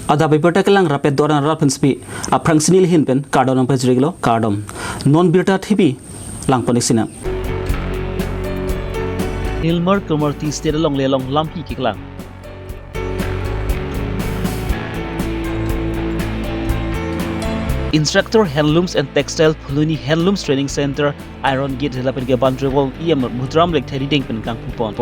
Ada Abirta kelang rapet doran rapenspi a prangsinil hinpen cardon pejriglo cardom non birta thibi lang ponisina Ilmar Commerty State along Lelong Lampi Kiklang. Instructor Handlooms and Textile Puluni Handlooms Training Center Iron Gate Hilapen Gaban Travel Iam Mudram Lake Teddy Dingpen Kang Pupon.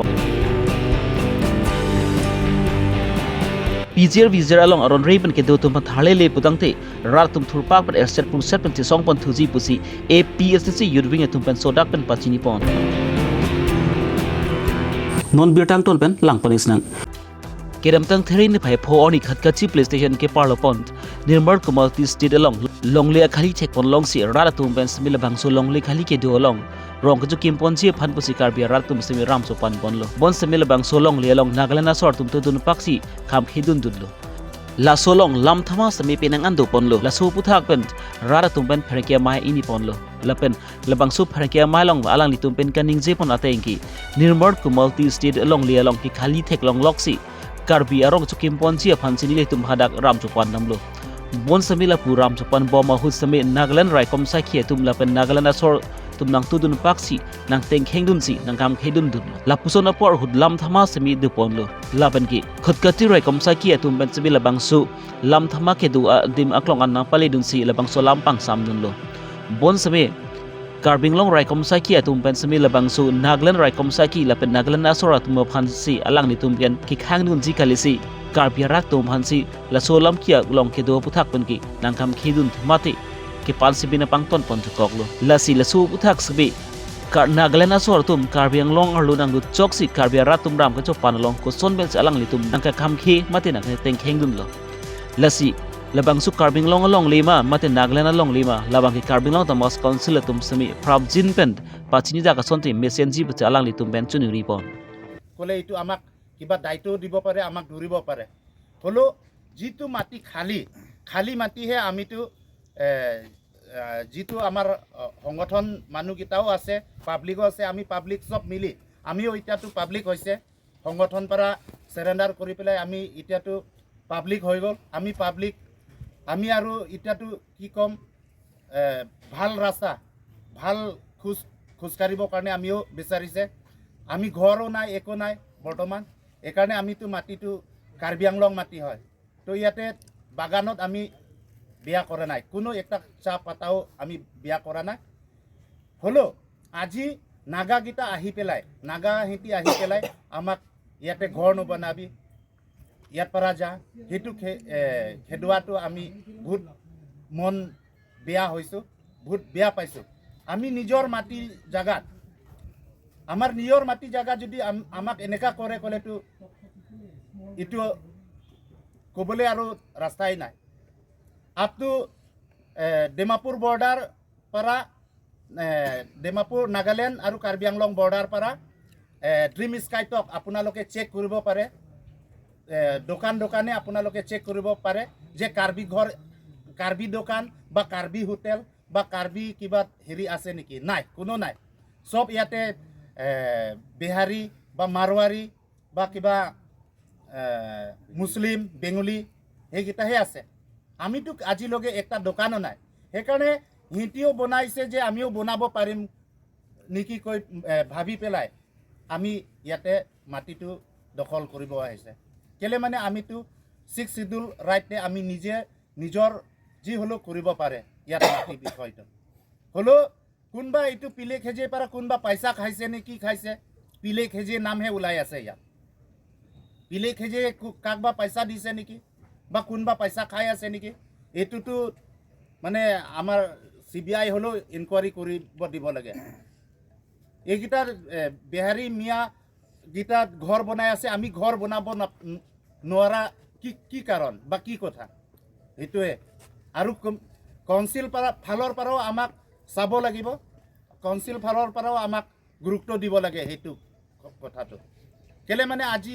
Vizier along aron Raven ke dotum pathalele putangte ratum thurpak per airset pun set pen tisong pon thuji pusi APSC yudwing etum pen sodak pen pachini pon. non birtang ton pen lang ponisnang Kedam tang therin phai pho oni khatkachi PlayStation ke parlo pont nirmal community state along longle khali thek pon long si rara tum pen smil bangso longle khali ke do along rong ke kim pon ji phan pusi Karbi rar tum semi ram so pan bonlo bon smil bangso longle along nagalana sor tum tudun paksi kham khidun dudlo la solong lam thama semi penang ando ponlo la so puthak pen rara tum pen pherke mai ini ponlo la pen la bangso pherke mai long alang li tum pen kaning je pon atengki nirmal community state along le along ki khali thek long loksi Karbi arong chukim ponchi phansini le tum hadak ram chupan namlo bon samila pu ram chupan boma hu sami Nagaland rai kom sakhi tum la pen Nagaland asor tum nang tudun paksi nang teng khengdun si nang kam khedun dun la pusona por hud lam thama sami de ponlo la pen ki khotkati rai kom sakhi tum pen sami la bangsu lam thama ke du dim aklong an na pale dun si la bangso lam pang sam dun lo bon sami Karbi Longri Abirta tum pen semi labang su Nagaland rai kom saki la pen Nagaland asora tum phansi alang ni tum pen ki khang nun ji kalisi Karbi rak tum phansi la solam kia long ke do puthak pen ki nangkam khidun mate ki pansi bina pangton pon choklo la si la su puthak sbi kar Nagaland asor tum Karbi long arlu nang du choksi Karbi rak tum ram ka chok panalong ko son bel alang li tum nangka kham khi mate nang teng kheng dun lo la si labang su Karbi long along lima mate Nagaland along lima labang ki Karbi long tamas council tum semi prab jin pen pachini jaga sonti messenger bacha alang li tum ben chuni ripon kole itu amak kiba daito dibo pare amak duribo pare holo jitu mati khali mati he amitu jitu amar সংগঠন মানুহ কিটাও আছে পাবলিকও আছে আমি public সব মিলি আমিও ইটাটো public হৈছে সংগঠন পৰা সাৰেন্ডাৰ কৰি পেলাই আমি ইটাটো পাবলিক হৈ গল আমি পাবলিক আমি আৰু ইটাটো কি কম ভাল ৰাস্তা ভাল খুজকাৰিবৰ কাৰণে আমিও বিচাৰিছে আমি ঘৰো নাই একো নাই বৰ্তমান একাৰণে আমিতো মাটিটো কাৰ্বি আংলং মাটি হয় তো ইয়াতে বাগানত আমি বিয়া কৰা নাই কোনো একটা চা পাতাও আমি বিয়া কৰা নাই হলো আজি নাগা গিটা আহি পেলাই নাগা হিতি আহি পেলাই আমাক ইয়াতে ঘৰ নবনাবি ইয়াত পৰা যা হেতু খেদুৱাটো আমি বহুত মন বেয়া হৈছো বহুত বেয়া পাইছো আমি নিজৰ মাটি জাগাত আমাৰ নিজৰ মাটি জাগা যদি আমাক এনেকা কৰে কলেটো ইটো কবলে আৰু ৰাস্তাই নাই আপটো ডিমাপুৰ বৰ্ডাৰ পৰা ডিমাপুৰ নাগালেণ্ড আৰু কাৰ্বি আংলং বৰ্ডাৰ পৰা ড্ৰিম স্কাই টক আপোনালোকে চেক কৰিব পাৰে দোকানে আপোনালোকে চেক কৰিব পাৰে যে কাৰ্বি ঘৰ কাৰ্বি দোকান বা কাৰ্বি হোটেল বা কাৰ্বি কিবা হেৰি আছে নেকি নাই কোনো নাই সব ইয়াতে বিহাৰী বা মাৰৱাৰী বা কিবা মুছলিম বেঙ্গলী এইকেইটাহে আছে আমিতো আজিলৈকে একটা দোকানো নাই সেইকাৰণে হিঁতিও বনাইছে যে আমিও বনাব পাৰিম নেকি কৈ ভাবি পেলাই আমি ইয়াতে মাটিটো দখল কৰিব আহিছে কেলে মানে আমিতো 6 শিডিউল ৰাইটে আমি নিজে নিজৰ যি হলো কৰিব পাৰে ইয়াত মাটি বিষয়টো হলো কোনবা এইটো পিলে খেজে পৰা কোনবা পইচা খাইছে নে কি খাইছে পিলে খেজে নামহে ওলাই আছে ইয়াত পিলে খেজে কাকবা পইচা দিছে নেকি বা কোনবা পইচা খাই আছে নেকি এটুটো মানে আমাৰ সিবিআই হলো ইনকোয়াৰি কৰিব দিব লাগে এইগিটাৰ বিহাৰী মিয়া গিটা ঘৰ বনাই আছে আমি ঘৰ বনাব নোৱাৰা কি কাৰণ বা কি কথা এটোৱে আৰু কাউন্সিল ফালৰ পৰাও আমাক চাব লাগিব কাউন্সিল ফালৰ পৰাও আমাক গুৰুত্ব দিব লাগে হেতু কথাটো কেলে মানে আজি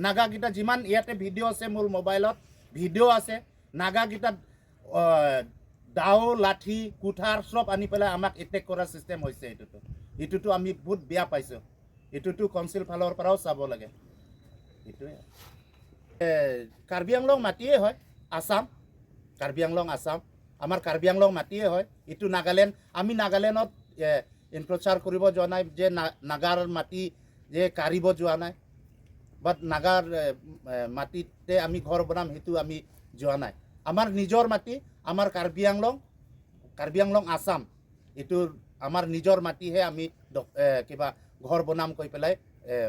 নাগা গিটা যিমান ইয়াতে ভিডিও আছে মোৰ মোবাইলত ভিডিও আছে নাগা গিটা দাও লাঠি কুঠাৰ সব আনি পেলাই আমাক এটেক কৰা সিস্টেম হৈছে এটোটো আমি বহুত বেয়া পাইছো এটোটো কাউন্সিল ফালৰ পৰাও চাব লাগে এটোৱে কাৰ্বি আংলং মাটিয়ে হয় আসাম কাৰ্বি আংলং আসাম আমাৰ কাৰ্বি আংলং মাটিয়ে হয় এইটো নাগালেণ্ড আমি নাগালেণ্ডত ইনক্ৰচাৰ কৰিব যোৱা নাই যে নাগাৰ মাটি যে কাঢ়িব যোৱা নাই বাট নাগাৰ মাটিতে আমি ঘৰ বনাম সেইটো আমি যোৱা নাই আমাৰ নিজৰ মাটি আমাৰ কাৰ্বি আংলং আসাম এইটো আমাৰ নিজৰ মাটিহে আমি কিবা ঘৰ বনাম কৈ পেলাই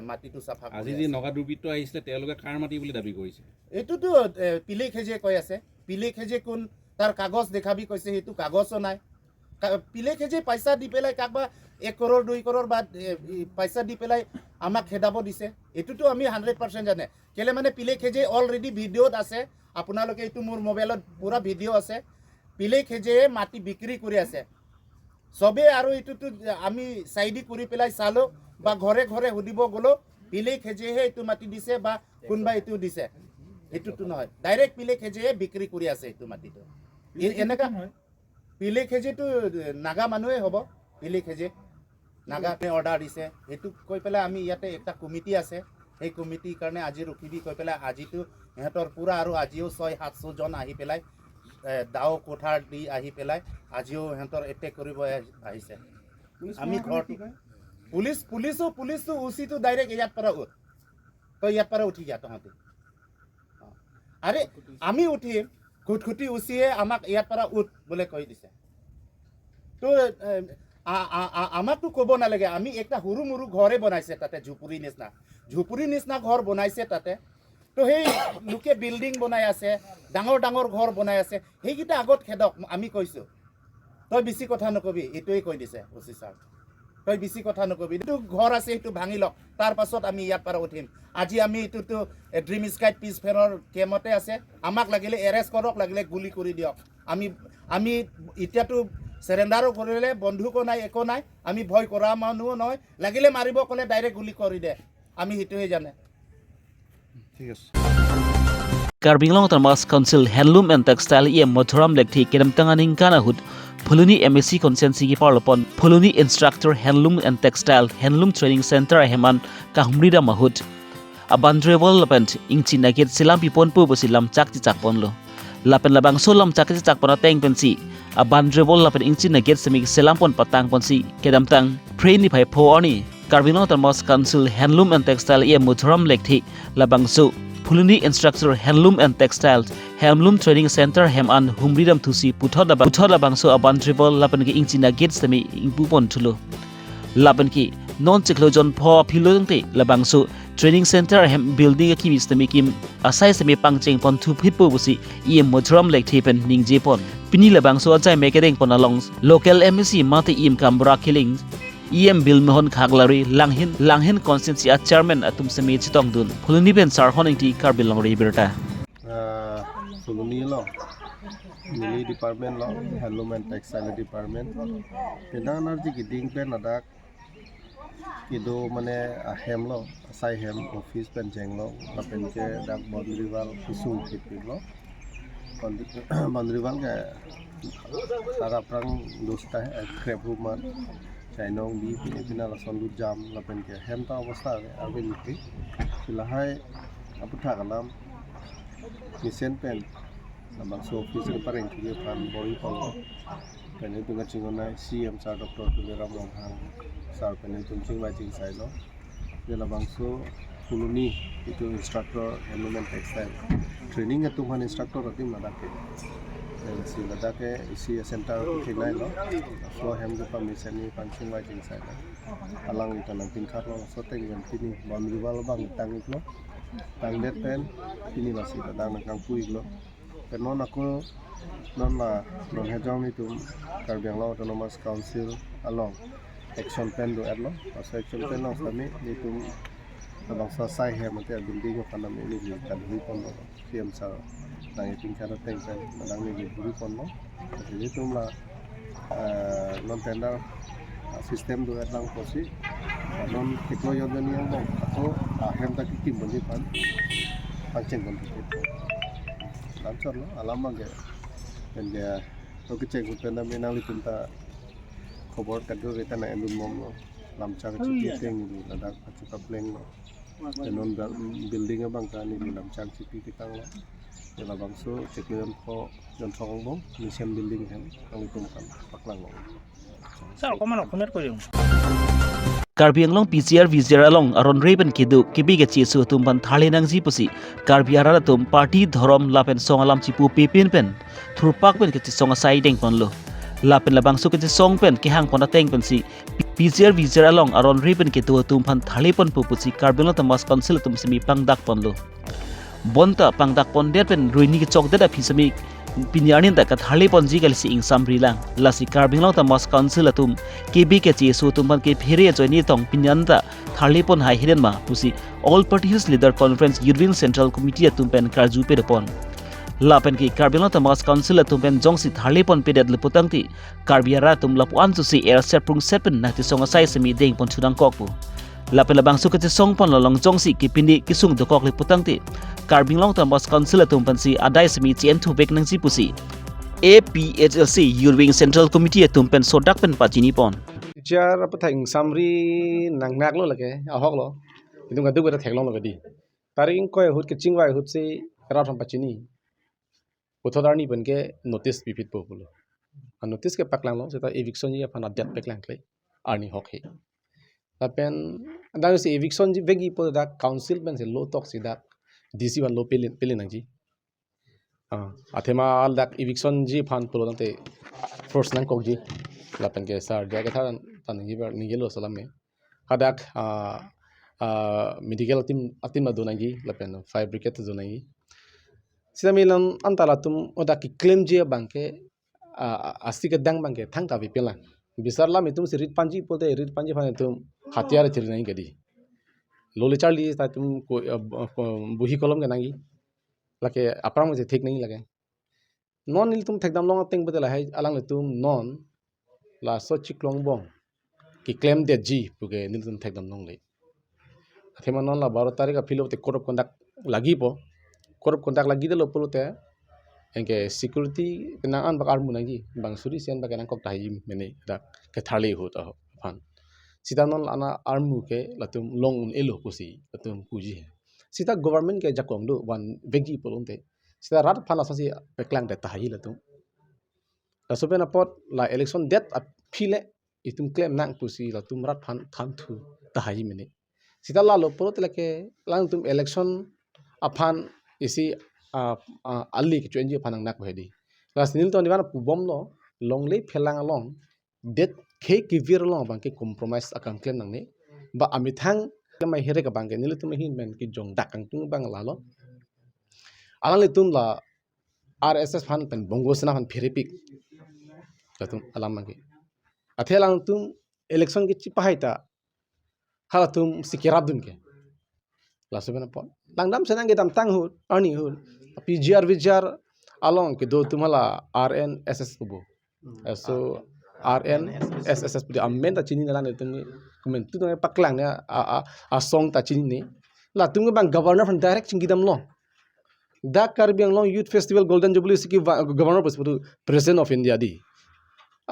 মাটিটো চাফা কৰি আজি যে নগা দুৰ্বৃত্ত আহিছিলে তেওঁলোকে কাৰ মাটি বুলি দাবী কৰিছে এইটোতো পিলে খেজে কৈ আছে পিলে খেজে কোন তাৰ কাগজ দেখাবি কৈছে সেইটো কাগজো নাই পিলে খেজে পইচা দি পেলাই কাকবা 1 কৰোৰ 2 কৰোৰ বা পইচা দি পেলাই আমাক খেদাব দিছে এইটোতো আমি 100% জানে কেলে মানে পিলে খেজে অলৰেডি ভিডিঅ'ত আছে আপোনালোকে এইটো মোৰ মোবাইলত পুৰা ভিডিঅ' আছে পিলে খেজে মাটি বিক্ৰী কৰি আছে সবে আৰু এইটোতো আমি সাইডি কৰি পেলাই চালো বা ঘৰে ঘৰে হুদিব গলো পিলে খেজেহে এইটো মাটি দিছে বা কোনবা এইটো দিছে এইটোতো নহয় ডাইৰেক্ট পিলে খেজেহে বিক্ৰী কৰি আছে এইটো মাটিটো এনেকা পিলে খেজেটো নাগা মানুহে হ'ব পিলে খেজে নাগাতে অৰ্ডাৰ দিছে এইটো কৈ পেলাই আমি ইয়াতে একটা কমিটি আছে সেই কমিটিৰ কাৰণে আজি ৰখিবি কৈ পেলাই আজিতো ইহঁতৰ পুৰা আৰু আজিও 600-700 জন আহি পেলাই দাও কোঠাৰ দি আহি পেলাই আজিও ইহঁতৰ এটেক কৰিব আহিছে আমি ঘৰটো পুলিচো উচিটো ডাইৰেক্ট ইয়াৰ পৰা তই ইয়াৰ পৰা উঠি যা তহঁতে আৰে আমি উঠিম খুটখুটি উচিয়ে আমাক ইয়াৰ পৰা উঠ বোলে কৈ দিছে তো আমাকতো ক'ব নালাগে আমি একটা সৰু মৰু ঘৰে বনাইছে তাতে ঝুপুৰি নিচিনা ঘৰ বনাইছে তাতে তো সেই লোকে বিল্ডিং বনাই আছে ডাঙৰ ঘৰ বনাই আছে সেইকেইটা আগত খেদক আমি কৈছোঁ তই বেছি কথা নকবি এইটোৱে কৈ দিছে ওচি ছাৰ তই বেছি কথা নকবি এইটো ঘৰ আছে সেইটো ভাঙি লওক তাৰ পাছত আমি ইয়াৰ পৰা উঠিম আজি আমি এইটোতো ড্ৰিম স্কাইত পিছ ফেৰৰ কেমতে আছে আমাক লাগিলে এৰেষ্ট কৰক লাগিলে গুলি কৰি দিয়ক আমি এতিয়াতো সেৰেন্ডাৰো কৰিলে বন্ধুকো নাই একো নাই আমি ভয় কৰা মানুহো নহয় লাগিলে মাৰিব ক'লে ডাইৰেক্ট গুলি কৰি দে আমি সেইটোহে জানে ঠিক আছে Karbi Longri Abirta Council Handloom and Textile Mothoram Lekthi Kedam Tanganing Kanahut Phuluni MSc Consensi ki Parlopon Phuluni Instructor Handloom and Textile Handloom Training Center Heman Kahumrida Mahut Abandrewal Lapent Ingchi Nakit Silam Pipon Pu Silam Chakti Chakponlo Lapen Labang Solam Chakti Chakpona Teng Pensi Abandrewal Lapen Ingchi Nakit Semik Selampon Patang Ponsi Kedam Tang Preni Pai Poani Karbi Longri Abirta Council Handloom and Textile Mothoram Lekthi Labang So Phuluni Instructor Handloom and Textile Handloom Training Center Heman Humridam Thusi Puthoda Bangso Abandrewal Lapen ki Ingchina Gates Tami Ingpupon Thulu Lapen ki non Chiklojon Pho Philongte Labangso Training Center Hem Building ki Mistami Kim Asai Semi Pangcheng Pon Thu Phitpo Busi Mothoram Lekthi Pen Ningjepon Pini Labangso Ajai Mekedeng Pon along Local MSc Mate Kambra Killing Bill Mohon Khaglari Langhin Constituency Chairman Atum Semi Chitong Dun Phuluni Ben Sarhoning Ti Karbi Longri Abirta Phuluni Law Mili Department Law Handloom and Textile Department Kedanar ji giding pen adak kido mane ahem lo asai hem office pen jeng lo lapen ke dak boundary kusung kipi lo boundary wall ke tara prang dosta hai crab rumah Chainong di Filipina lason lu jam lapen ke hem ta avastha abin ti silahai aputha kalam misen pen abang so office ke pareng ki pan bori pol pen itu ngacingona CM Sir Dr. Tuliram Longhang Sir pen itu cing wajing sai lo de labang so Phuluni itu instructor handloom and textile training itu man instructor ati madake si ladake isi center kinai lo so hem jo permission ni pancing wajing sai lo alang itu nang tingkat lo so teng yang tini boundary wall bang tang lo tang det pen tini lo si dadang nang pui lo pen non aku non la non hejong itu Karbi Longri Autonomous Council along action pen do adlo so action pen lo kami itu abang so sai hem ate building ko kanam ini di kan hui pon lo CM Sir nang tingkat teng pen nang ni hui pon lo jadi itu lah non tender sistem do adlang posi non tiklo yodan yang bang atau hem tak kim bani pan pancen kon itu lancar lo alam ge dan dia to kecek pen na menang litunta khobor kadro kita na endun mom lo lamcha ke teng ni ladak achu ka pleng lo non building bang ka ni lam chang chipi kitang lo la bang so chekiran ko jon thong bong ni sem building hem ang tum kan paklang lo Sir, comment ko yung. Karbi Anglong PCR VCR along aron Raven Kidu kibi ke chisu tumban thali nang ji pusi Karbi arara tum party dhorom lapen song alam chipu pipin pen thurpak pen ke song asai deng ponlo lapen labang su ke song pen ki hang pona teng pen si PCR VCR along aron Raven Kidu tumban thali pon pupusi Karbi Anglong tamas council tum semi pangdak ponlo bonta pangdak pon det pen ruini ki chok da phisami pinyanin da ka thali pon ji gal si ing samri lang lasi Karbi Anglong tamas council atum KB ke chisu tumban ke phere joini tong pinyan da thali pon hai hidden ma pusi all parties leader conference Urban Central Committee atum pen karju pe pon lapen ki Karbi Anglong tamas council atum pen jongsi thali pon pe det leputang ti Karbi ara tum lapuan su si air serprung sepen na ti songa sai semi deng pon chudang kokpu lapen labang su ke song pon lolong jongsi ki pindi kisung do kok leputang ti Karbi Anglong tamas council atum pen si adai semi chen thu bek nang si pusi APHLC Urban Central Committee atum pen sodak pen pachini pon Jar apa thang samri nang nak lo lage ahok lo itu ngadu beta theklong lo gadi taring ko hut ke chingwa hut se rat ham pachini uthodarni ban ke notice pipit po bulo an notice ke paklang lo seta eviction ji apana det paklang klei arni hok he tapen andang se eviction ji begi po da council ben se lo tok si da DC ban lo pelin nang ji athema al dak eviction ji phan po nang te force nang kok ji lapen ke sar jaga than tan ni gelo salam me hadak medical team atim adu nangi lapen fire brigade adu nangi sidamilan antala tum oda ki claim je bangke asti ke dang bangke thang ta bipelan bisar lam itum se rit panji pote rit panji phane tum hatiar thir nai gadi lole charli ta tum buhi kolom ke nangi lake aprang se thik nai lage non nil tum thekdam long teng bedela hai alang le tum non la so chiklong bong ki claim de ji puge nil tum thekdam long le athema non la 12 tarik a philo te code of conduct lagi po code of conduct lagi de lo polote engke security penangan bakar munangi bang suri sian bagan kok tahi mene da ke thali ho ta phan sita non ana armu ke latum long un elo pusi latum puji sita government ke jakong do wan begi polonte sita rat phan la sasi peklang de tahi latum la sobena pot la election date a phile itum claim nang pusi latum rat phan tham thu tahi mene sita la lo polot leke lang tum election aphan isi ali ke chenji phanang nak hedi las nil to niwan bom lo long le phelang along det ke kivir long bang ke compromise akam claim nang ne ba amithang mai here ka bang ke nil tum hin men ki jong dak kang tung bang la lo alang le tum la RSS phan pen bongo sena phan pherepik latum alam mangi athelang tum election ki chipahai ta hala tum sikiradun ke la sobena pon langdam senang ke dam tang hut ani hut PGR VGR along ke do tumhala RNSS kubo so RNSS pudi ammen ta chini nalan tum kumen tu ngai paklang ne a song ta chini ne la tum bang governor from direct chingidam long da Karbi Anglong Youth Festival Golden Jubilee siki governor pudu president of India di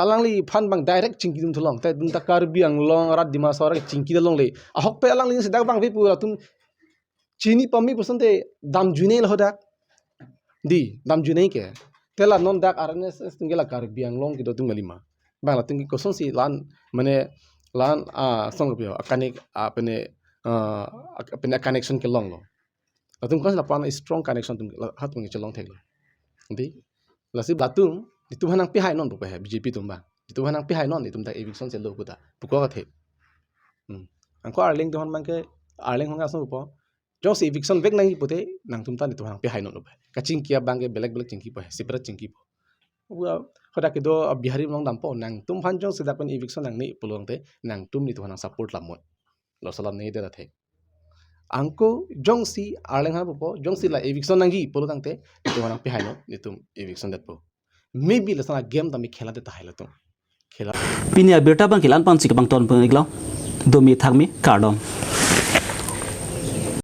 alangli phan bang direct chingkidum tholong ta dum ta Karbi Anglong rat dima sora chingkidalong le ahok pe alangli sedak bang pe pura tum chini pami pusante dam junel hodak di dam junei ke tela non dak RNSS tingela Karbi Anglong ki do tung lima bangla tingki kosong si lan mane lan song pio akanik apene connection ke long lo latung kos la pan strong connection tum hat tung chelong thek lo di lasi batung itu hanang pi hai non bu pe BJP tum ba itu hanang pi hai non itum ta eviction se lo kuta puko ka the angko arling don mang ke arling honga so po jong se eviction vek nang ipote nang tum ta ni tu hanang pi hai non ba kaching kia bangge belek chingki po separate chingki po wa khoda ke do bihari long dam po nang tum phan jong se da pen eviction nang ni pulong te nang tum ni tu hanang support lamot lo salam nei de da the angko jong si arling ha po jong si la eviction nang gi polo tang te tu hanang pi hai non ni tum eviction dat po maybe la sana game dami khela de ta hai la tum khela Pinia Abirta bang kilan pan sik bang ton pengiglaw domi thangmi kardom